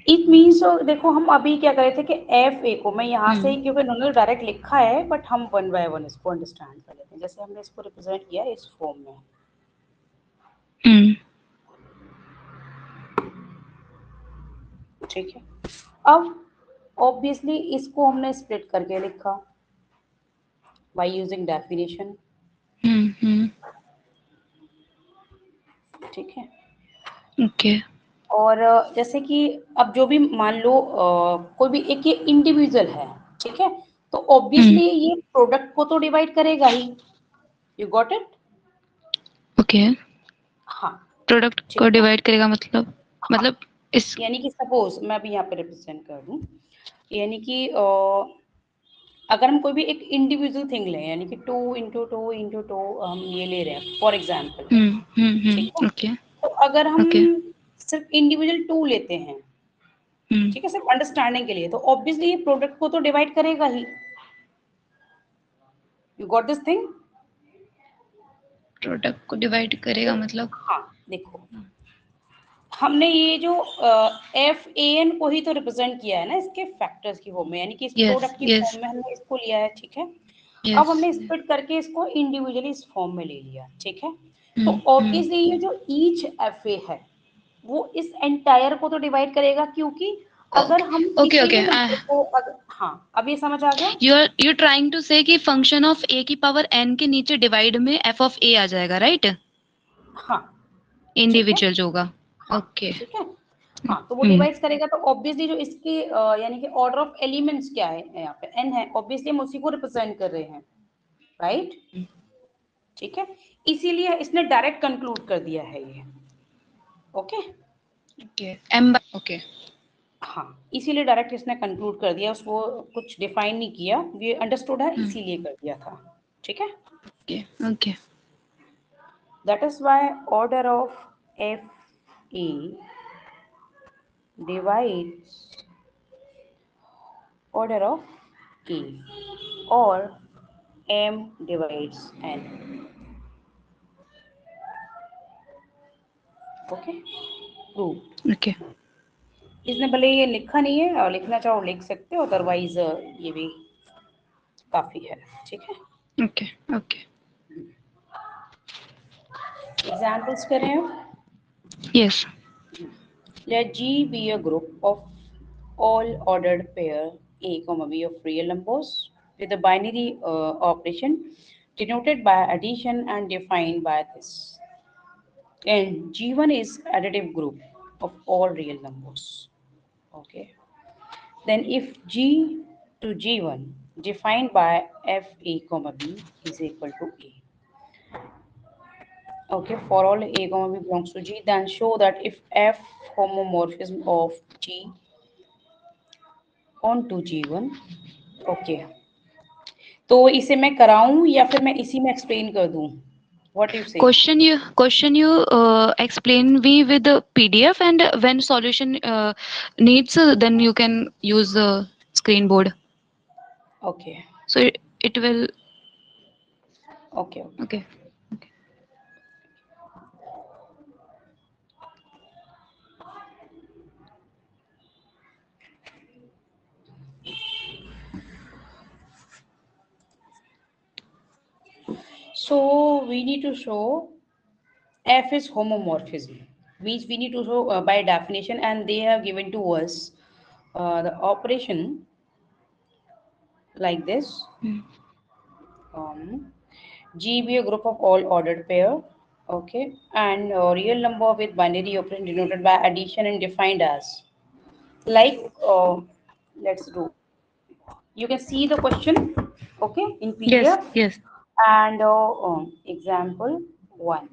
it means देखो हम अभी क्या कर रहे थे कि एफ ए को मैं यहाँ से hmm, क्योंकि उन्होंने डायरेक्ट लिखा है बट हम वन बाय वन इसको अंडरस्टैंड कर लेते हैं. जैसे हमने इसको रिप्रेजेंट किया इस फॉर्म में, hmm, ठीक है. अब ऑब्वियसली इसको हमने स्प्लिट करके लिखा बाय यूजिंग डेफिनेशन, hmm. ठीक है. Okay. और जैसे कि अब जो भी मान लो कोई भी एक ये इंडिविजुअल है, ठीक है, तो hmm. ऑब्वियसली ये प्रोडक्ट को तो डिवाइड करेगा ही. You got it? Okay. हाँ प्रोडक्ट ठीक को है. डिवाइड करेगा मतलब हाँ इस यानी कि सपोज मैं अभी यहाँ पे रिप्रेजेंट कर दूं, यानी कि अगर हम कोई भी एक इंडिविजुअल थिंग लें, यानी कि 2 × 2 × 2 हम ये ले रहे हैं फॉर एग्जांपल, ठीक है. ओके तो अगर हम ओके सिर्फ इंडिविजुअल 2 लेते हैं, ठीक है, सिर्फ अंडरस्टैंडिंग के लिए, तो ऑब्वियसली ये प्रोडक्ट को तो डिवाइड करेगा ही. You got this thing? Product को डिवाइड करेगा मतलब हाँ देखो, हमने ये जो एफ ए एन को ही तो रिप्रेजेंट किया है ना इसके फैक्टर्स की फॉर्म में, यानी कि इस यस प्रोडक्ट की यस फॉर्म में हमने इसको लिया है, ठीक है. अब यस हमने स्प्लिट करके इसको इंडिविजुअली इस फॉर्म में ले लिया, ठीक है. तो ऑब्वियसली ये जो ईच एफ ए है वो इस एंटायर को तो डिवाइड करेगा, क्योंकि अगर हम ओके किसी ओके भी नंबर को अगर, हाँ अब ये समझ आ गया. यू ट्राइंग टू से कि फंक्शन ऑफ ए की पावर एन के नीचे डिवाइड में एफ ऑफ ए आ जाएगा, राइट? हाँ ठीक है. इंडिविजुअल जो होगा. हाँ ओके. ठीक है. हाँ तो वो डिवाइड करेगा, तो ऑब्वियसली जो इसके यानी कि ऑर्डर ऑफ एलिमेंट्स क्या है यहाँ पे एन है, ऑब्वियसली हम उसी को रिप्रेजेंट कर रहे हैं, राइट. ठीक है, इसीलिए इसने डायरेक्ट कंक्लूड कर दिया है ये. ओके ओके एम ओके हाँ, इसीलिए डायरेक्ट इसने कंक्लूड कर दिया, उसको कुछ डिफाइन नहीं किया, ये अंडरस्टूड है इसीलिए कर दिया था. ठीक है, okay okay that is why order of F A divides order of A or M divides N. Okay prove. Okay इसने भले ये लिखा नहीं है, और लिखना चाहो लिख सकते हो, अदरवाइज ये भी काफी है. ठीक है, ओके ओके एग्जाम्पल्स करें अब. Yes Let G be a group of all ordered pair A, B of real numbers with a binary operation denoted by addition and defined by this. And G1 is additive group of all real numbers. Okay. Then if G to G1 defined by F A, B is equal to A. Okay, for all A, B belongs to G, then show that if F homomorphism of G on to G1, okay. तो इसे मैं कराऊं या फिर मैं इसी में explain कर दूं? What do you say? question you explain me with the PDF, and when solution needs, then you can use the screen board, Okay, so it will. okay, okay. Okay. So we need to show F is homomorphism, which we need to show by definition, and they have given to us the operation like this. Mm. G be a group of all ordered pair, okay, and a real number with binary operation denoted by addition and defined as, like, let's do. You can see the question, okay, in Yes, PDF, yes. and example 1,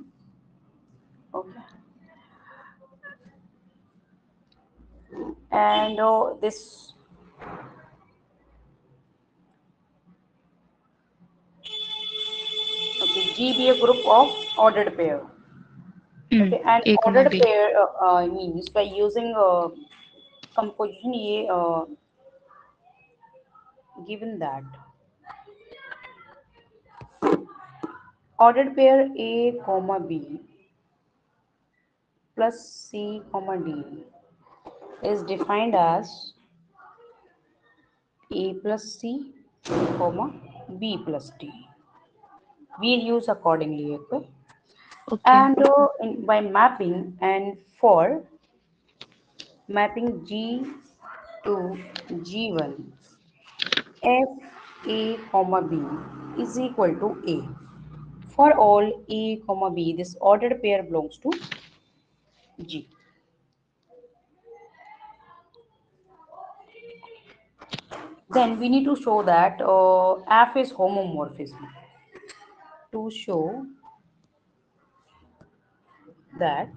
okay, and this G be a group of ordered pair. Okay, and A comma ordered B. pair means by using composition ये given that ordered pair A comma B plus C comma D is defined as A plus C comma B plus D. We'll use accordingly. Okay. Okay. And by mapping and for mapping G to G1, F A comma B is equal to A. For all A comma B, this ordered pair belongs to G. Then we need to show that F is homomorphism. To show that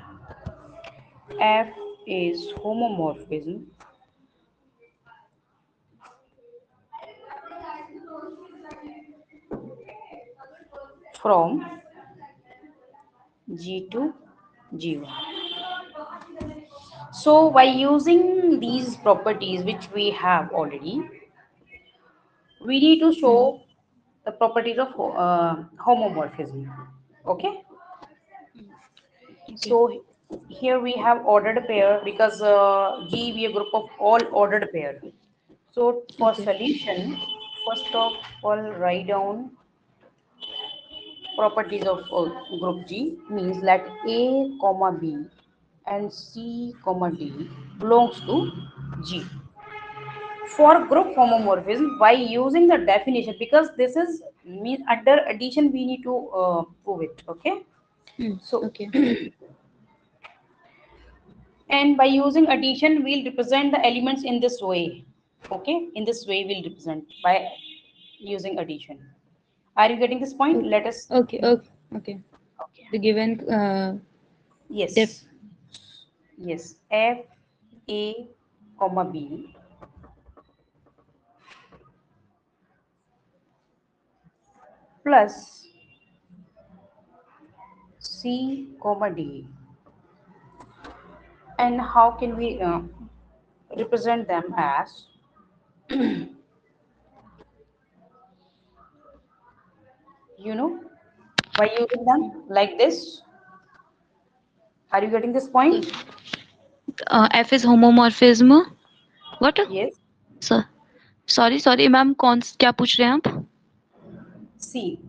F is homomorphism, from G to G1. So by using these properties which we have already, we need to show the properties of homomorphism. Okay. Okay. So here we have ordered pair because G be a group of all ordered pair. So for Okay. solution, first of all write down properties of group G means that A comma B and C comma D belongs to G. For group homomorphism, by using the definition, because this is under addition we need to prove it. Okay. So Okay. and by using addition we'll represent the elements in this way. Okay, in this way we'll represent by using addition. Are you getting this point? Let us. Okay. Okay. Okay. Okay. The given def. Yes. Yes, F A comma B plus C comma D. And how can we represent them as you know by using them like this? Are you getting this point? F is homomorphism. What? Yes. Sir sorry sorry ma'am क्या पूछ रहे हैं आप? See,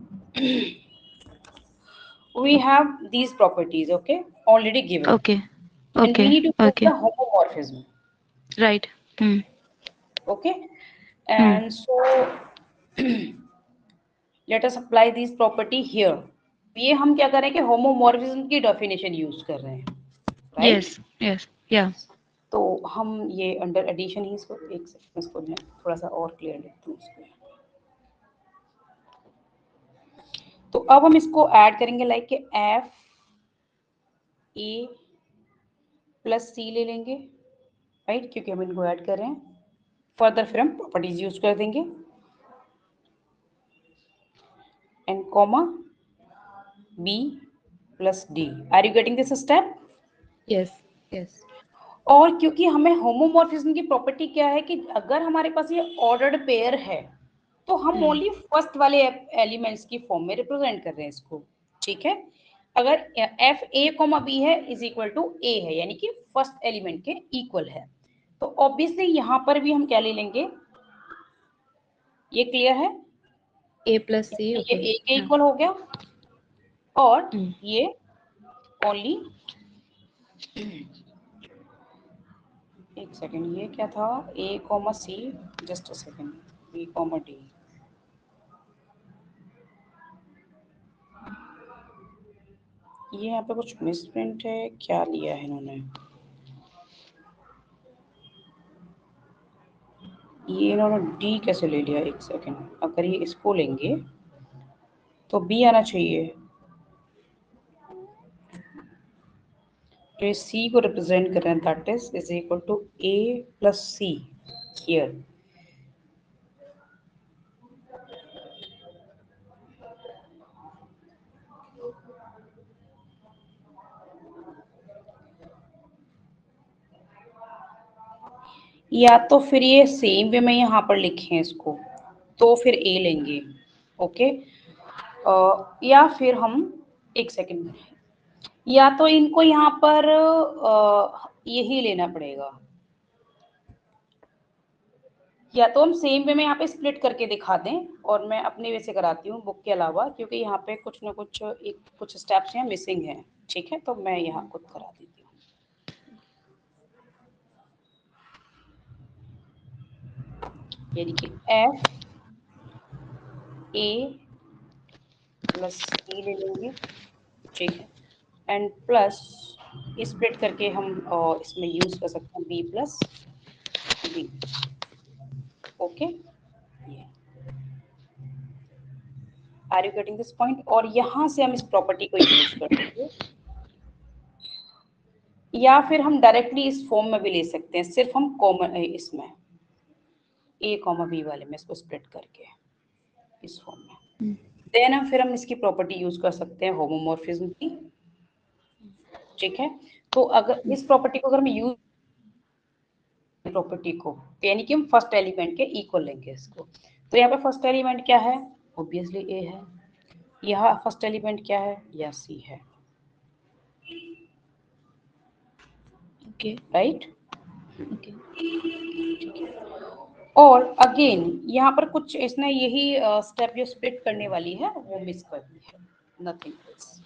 we have these properties, okay, already given, Okay. and we Okay. need to prove Okay. the homomorphism. Right. Okay, and so let us apply this property here. ये हम क्या कर रहे हैं कि होमोमॉर्फिज्म की डेफिनेशन यूज कर रहे हैं, राइट? Yes. Yes. Yeah. तो हम ये अंडर एडिशन ही इसको एक सेकंड इसको मैं थोड़ा सा और क्लियर लिखती हूँ इसको. तो अब हम इसको ऐड करेंगे लाइक के एफ ए प्लस सी ले लेंगे, राइट, क्योंकि हम इनको ऐड कर रहे हैं. फर्दर फिर हम प्रॉपर्टीज यूज कर देंगे and comma B plus D. Are you getting this step? Yes. Yes. और क्योंकि हमें होमोमॉर्फिज्म की प्रॉपर्टी क्या है कि अगर हमारे पास ये ऑर्डर्ड पेयर है तो हम ओनली फर्स्ट वाले एलिमेंट्स की फॉर्म में रिप्रेजेंट कर रहे हैं इसको. ठीक है, अगर एफ ए कॉमा बी है इज इक्वल टू ए है यानी कि फर्स्ट एलिमेंट के इक्वल है, तो ऑब्वियसली यहाँ पर भी हम क्या ले लेंगे, ये क्लियर है, A plus C. ये Okay. ए के इक्वल हो गया और Hmm. ये ओनली एक सेकेंड, ये क्या था, a comma c, just a second, b comma d. ये यहाँ पे कुछ मिसप्रिंट है, क्या लिया है इन्होंने, ये इन्होंने डी कैसे ले लिया, एक सेकेंड, अगर ये इसको लेंगे तो बी आना चाहिए, तो ये सी को रिप्रेजेंट कर रहे हैं, that is equal to A plus C here. या तो फिर ये सेम वे में यहाँ पर लिखें इसको, तो फिर ए लेंगे, ओके। या फिर हम एक सेकंड, या तो इनको यहाँ पर यही लेना पड़ेगा, या तो हम सेम वे में यहाँ पे स्प्लिट करके दिखा दें, और मैं अपने वे से कराती हूँ बुक के अलावा, क्योंकि यहाँ पे कुछ ना कुछ कुछ स्टेप्स हैं मिसिंग हैं, ठीक है, तो मैं यहाँ खुद करा देती हूँ। ये देखिए एफ ए प्लस ई ले लेंगे, ठीक है, एंड प्लस स्प्लिट करके हम इसमें यूज कर सकते हैं B plus B, okay. Are you getting this point? और यहाँ से हम इस प्रॉपर्टी को यूज करेंगे, या फिर हम डायरेक्टली इस फॉर्म में भी ले सकते हैं, सिर्फ हम कॉमन इसमें ए कॉमा बी वाले में इसको स्प्लिट करके इस फॉर्म में, देन हम इसकी प्रॉपर्टी यूज कर सकते हैं होमोमॉर्फिज्म की, ठीक है। तो अगर इस प्रॉपर्टी को अगर हम यूज प्रॉपर्टी को, तो यानी कि हम फर्स्ट एलिमेंट के इक्वल लेंगे इसको, तो यहाँ पे फर्स्ट एलिमेंट क्या है, ऑब्वियसली ए है, यहाँ फर्स्ट एलिमेंट क्या है, या सी है, ओके राइट। ओके और अगेन यहाँ पर कुछ इसने यही स्टेप जो स्प्लिट करने वाली है वो मिस कर दी है, नथिंग एल्स।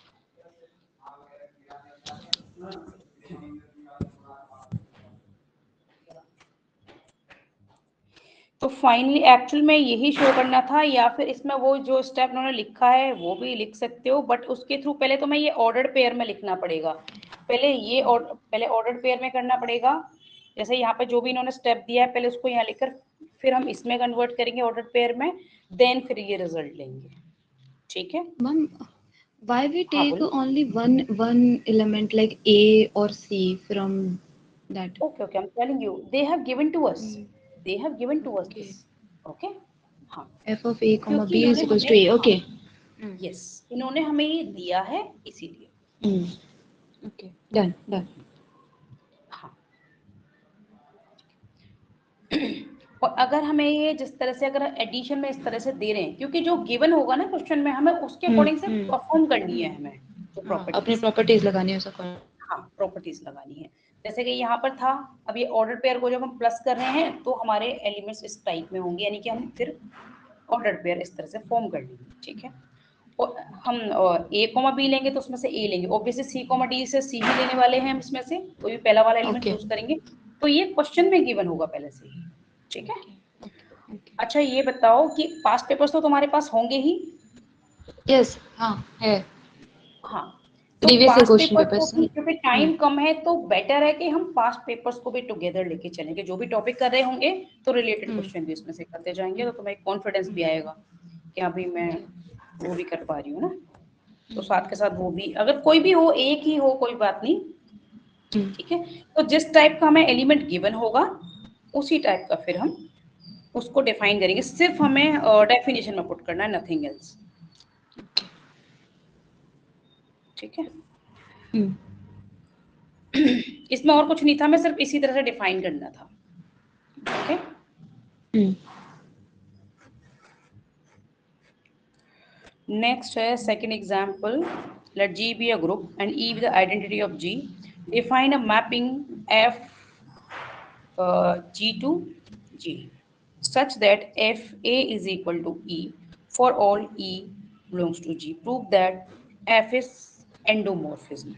तो फाइनली एक्चुअल में यही शो करना था, या फिर इसमें वो जो स्टेप उन्होंने लिखा है वो भी लिख सकते हो, बट उसके थ्रू पहले तो मैं ये ऑर्डर्ड पेयर में लिखना पड़ेगा, पहले ये पहले ऑर्डर्ड पेयर में करना पड़ेगा, जैसे यहाँ पे जो भी इन्होंने स्टेप दिया है पहले उसको यहाँ लिखकर फिर हम इसमें कन्वर्ट करेंगे ऑर्डर्ड पेयर में, देन फिर ये रिजल्ट लेंगे, ठीक है मैम। Why we हाँ take बोलिए। only one element like A or C from that? Okay, I'm telling you, they have given to us, they have given to us Okay. this, okay हाँ, F of A comma क्योंकि B is इन्होंने equals to हमें, A. Okay. Yes इन्होंने हमें ये दिया है इसीलिए, Okay. Done. Done. हाँ। और अगर हमें ये जिस तरह से अगर एडिशन में इस तरह से दे रहे हैं, क्योंकि जो गिवन होगा ना क्वेश्चन में हमें उसके अकॉर्डिंग से परफॉर्म करनी है, हमें जो हाँ, अपनी प्रॉपर्टीज, प्रॉपर्टीज लगानी है उसका। हाँ प्रॉपर्टीज लगानी है, जैसे कि यहाँ पर था, अब ये ऑर्डर पेयर को जब हम प्लस कर रहे हैं तो हमारे एलिमेंट्स इस टाइप में होंगे, यानी कि हम फिर ऑर्डर पेयर इस तरह से फॉर्म कर लेंगे, ठीक है। और हम ए कॉमा बी लेंगे तो उसमें से ए लेंगे, ऑब्वियसली सी कॉमा डी से सी ही लेने वाले हैं हम इसमें से, कोई भी पहला वाला एलिमेंट Okay. चूज करेंगे, तो ये क्वेश्चन में गिवन होगा पहले से ही, ठीक है। अच्छा ये बताओ कि पास्ट पेपर्स तो तुम्हारे पास होंगे ही, Yes. हाँ है। हाँ, तो Previous year past question paper को papers. भी, क्योंकि टाइम कम है तो बेटर है कि हम पास्ट पेपर्स को भी टुगेदर लेके चलेंगे, जो भी टॉपिक कर रहे होंगे तो रिलेटेड क्वेश्चन भी उसमें से करते जाएंगे, तो तुम्हें कॉन्फिडेंस भी आएगा कि अभी मैं वो भी कर पा रही हूँ ना, तो साथ के साथ वो भी, अगर कोई भी हो एक ही हो कोई बात नहीं, ठीक है। तो जिस टाइप का हमें एलिमेंट गिवन होगा उसी टाइप का फिर हम उसको डिफाइन करेंगे, सिर्फ हमें डेफिनेशन में पुट करना है, नथिंग एल्स, ठीक है। इसमें और कुछ नहीं था, मैं सिर्फ इसी तरह से डिफाइन करना था, ओके। नेक्स्ट है second example, let G be a group and E be the identity of G, define a mapping F G to G such that F A is equal to E for all E belongs to G, prove that F is endomorphism,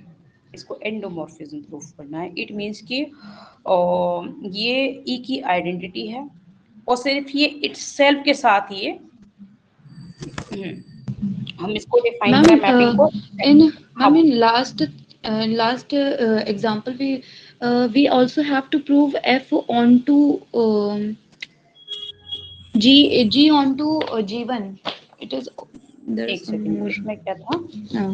इसको एंडोमॉर्फिज्म proof करना है, it means कि ये ई की identity है और सिर्फ ये इटसेल्फ के साथ ये हम इसको डिफाइन करें मैपिंग को, in last example we also have to prove F onto G onto G1. It is there's एक some सेकंड more. इसमें क्या था,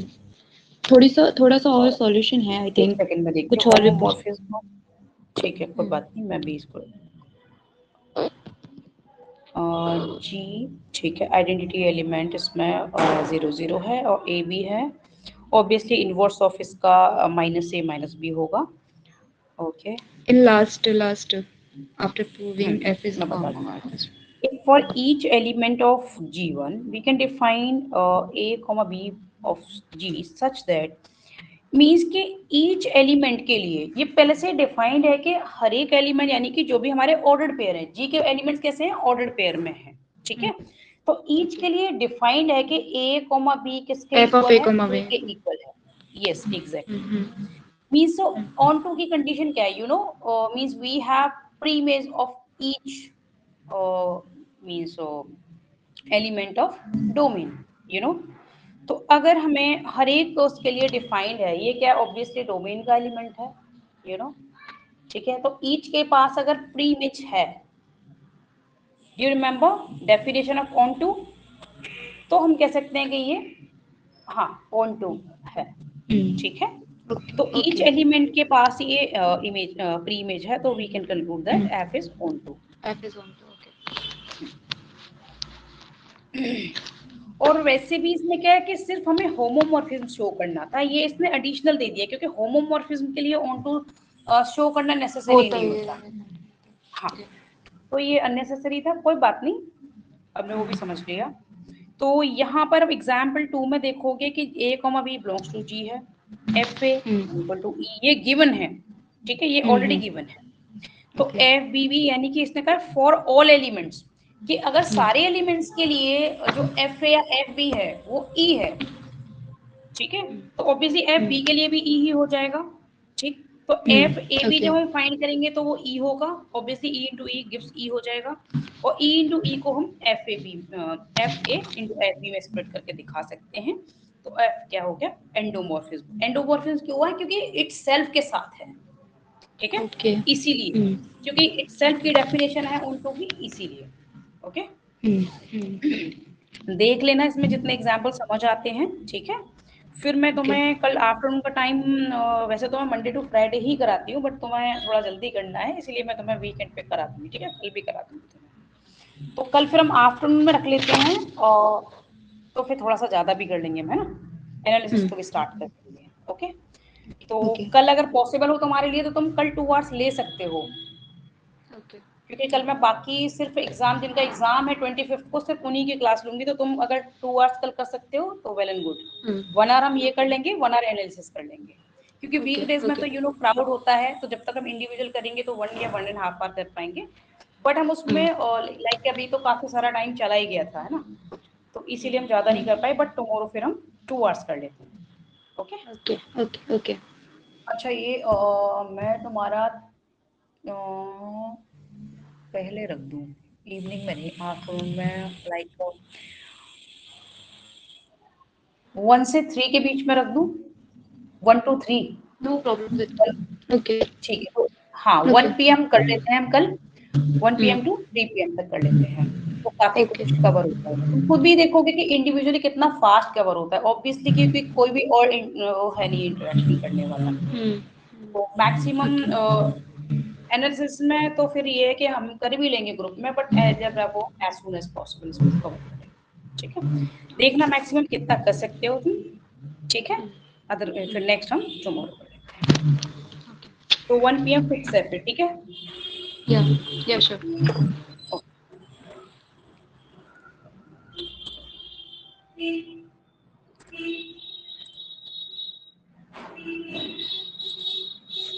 थोड़ा सा और सॉल्यूशन है आई एक थिंक, सेकंड में देखिए, कुछ और भी होमोमॉर्फिज्म, ठीक है कोई बात नहीं, मैं भी इसको जी, ठीक है, आइडेंटिटी एलिमेंट इसमें 0 0 है और ए बी है, ऑब्वियसली इनवर्स ऑफ इसका -a -b होगा, okay. in last after proving F is मैं बता comma. If for each element of G1, we can define A, B of G such that means कि each element के लिए ये पहले से डिफाइंड है कि हर एक एलिमेंट यानी कि जो भी हमारे ऑर्डर्ड पेयर है, जी के एलिमेंट्स कैसे हैं, ऑर्डर्ड पेयर में है, ठीक है। तो ईच के लिए डिफाइंड है कि ए कॉमा बी किसके इक्वल है, ए के इक्वल है। Yes exactly. Means onto की कंडीशन क्या है, you know, means we have preimage of each means element of domain, you know. तो अगर हमें हर एक उसके लिए डिफाइंड है, ये क्या ऑब्वियसली डोमेन का एलिमेंट है, यू नो, ठीक है। तो ईच के पास अगर प्री इमेज है, you remember definition of onto, तो हम कह सकते हैं कि ये हाँ ऑन टू है, ठीक है। तो ईच एलिमेंट के पास ये इमेज प्री इमेज है, तो we can conclude that F is onto. F is on to, okay. और वैसे भी इसमें क्या है कि सिर्फ हमें होमोमॉर्फिज्म शो करना था, ये इसने एडिशनल दे दिया क्योंकि होमोमॉर्फिज्म के लिए ऑन टू शो करना नेसेसरी नहीं होता। हाँ, तो ये अननेसेसरी था, कोई बात नहीं, हमने वो भी समझ लिया। तो यहाँ पर अब एग्जाम्पल 2 में देखोगे कि a comma B belongs to जी है, एफ ए इक्वल टू ई, ये गिवन है, ठीक है, ये ऑलरेडी गिवन है। तो एफ बी बी यानी कि इसने कहा फॉर ऑल एलिमेंट्स, कि अगर सारे एलिमेंट्स के लिए जो एफ ए या एफ बी है वो ई है, ठीक है। तो ऑब्वियसली एफ बी के लिए भी ई ही हो जाएगा, ठीक। तो एफ ए बी जब हम फाइंड करेंगे तो वो ई होगा, obviously E into E gives E हो जाएगा, और ई इंटू ई को हम F A B F A into F B में स्प्लिट करके दिखा सकते हैं। तो एफ क्या हो गया, एंडोमॉर्फिज्म। एंडोमॉर्फिज्म क्यों है, क्योंकि इट्स सेल्फ के साथ है, ठीक है, इसीलिए, क्योंकि इट्स सेल्फ की डेफिनेशन है उनको भी, इसीलिए। ओके, देख लेना इसमें जितने एग्जाम्पल समझ आते हैं, ठीक है। फिर मैं तुम्हें कल आफ्टरनून का टाइम, वैसे तो मैं मंडे टू फ्राइडे ही कराती हूँ, बट तुम्हें थोड़ा जल्दी करना है, इसलिए मैं तुम्हें वीकेंड पे करा दूंगी, ठीक है, कल भी करा दूंगी तुम्हें। तो कल फिर हम आफ्टरनून में रख लेते हैं, और तो फिर थोड़ा सा ज्यादा भी कर लेंगे, है ना, एनालिसिस को भी स्टार्ट कर लेंगे। ओके, तो कल अगर पॉसिबल हो तुम्हारे लिए तो तुम कल 2 आवर्स ले सकते हो, क्योंकि कल मैं बाकी सिर्फ एग्जाम, जिनका एग्जाम है 25 को, सिर्फ उन्हीं की क्लास लूंगी। तो तुम अगर 2 आवर्स कल कर सकते हो तो वेल एंड गुड, 1 आवर हम ये कर लेंगे, 1 आवर एनालिसिस कर लेंगे, क्योंकि वीकडेज में तो यू नो क्राउड होता है, तो जब तक हम इंडिविजुअल करेंगे तो 1 या 1.5 आवर कर पाएंगे, बट हम उसमें लाइक अभी तो काफी सारा टाइम चला ही गया था, है ना, तो इसीलिए हम ज्यादा नहीं कर पाए, बट टुमारो फिर हम 2 आवर्स कर लेते हैं। Okay okay okay okay. अच्छा, ये मैं तुम्हारा पहले रख दूं, इवनिंग में नहीं, आफ्टरनून में, लाइक 1 से 3 के बीच में रख दूं, 1 to 3। No problem. ओके ठीक है, तो हाँ 1 PM कर लेते हैं हम कल, 1 PM to 3 PM तक कर लेते हैं, तो काफी कुछ कवर होता है। तुम खुद भी देखोगे कि इंडिविजुअली कितना फास्ट कवर होता है, ऑब्वियसली, क्योंकि कोई भी और वो है नहीं इंटरेक्शन करने वाला। तो मैक्सिमम एनालिसिस में तो फिर ये है कि हम कर भी लेंगे ग्रुप में, बट जब वो एज सून एज पॉसिबल इसको कवर करें, ठीक है। देखना मैक्सिमम कितना कर सकते हो तुम, ठीक है, अदर फिर नेक्स्ट हम टुमारो कर लेते हैं। तो 1 PM फिक्स है फिर, ठीक है। या श्योर।